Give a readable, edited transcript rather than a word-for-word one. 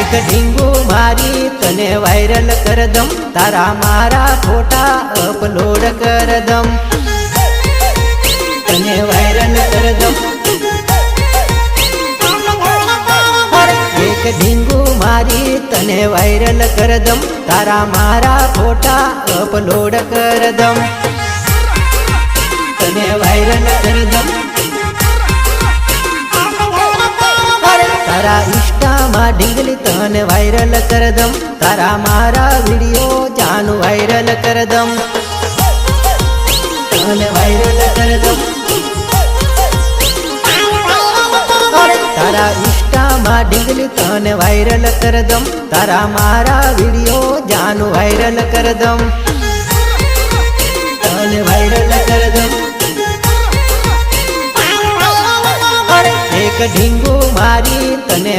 એક ઢીંગુ મારી તને વાયરલ કર દમ, તારા મારા ફોટા અપલોડ કર દમ, તને વાયરલ કર દમ। એક ઢીંગુ મારી તને વાયરલ કર દમ, તારા મારા ફોટા અપલોડ કર દમ, તને વાયરલ કર દમ। તારા ઇન્સ્ટામાં ઢીંગલી તને વાયરલ કર દમ, તારા મારા વિડીયો જાન વાયરલ કર દમ, તને વાયરલ કર દમ। તારા ઇન્સ્ટામાં ઢીંગલી તને વાયરલ કર દમ, તારા મારા વિડીયો જાન વાયરલ કર દમ, તને વાયરલ કર દમ। એક ઢીંગુ મારી તને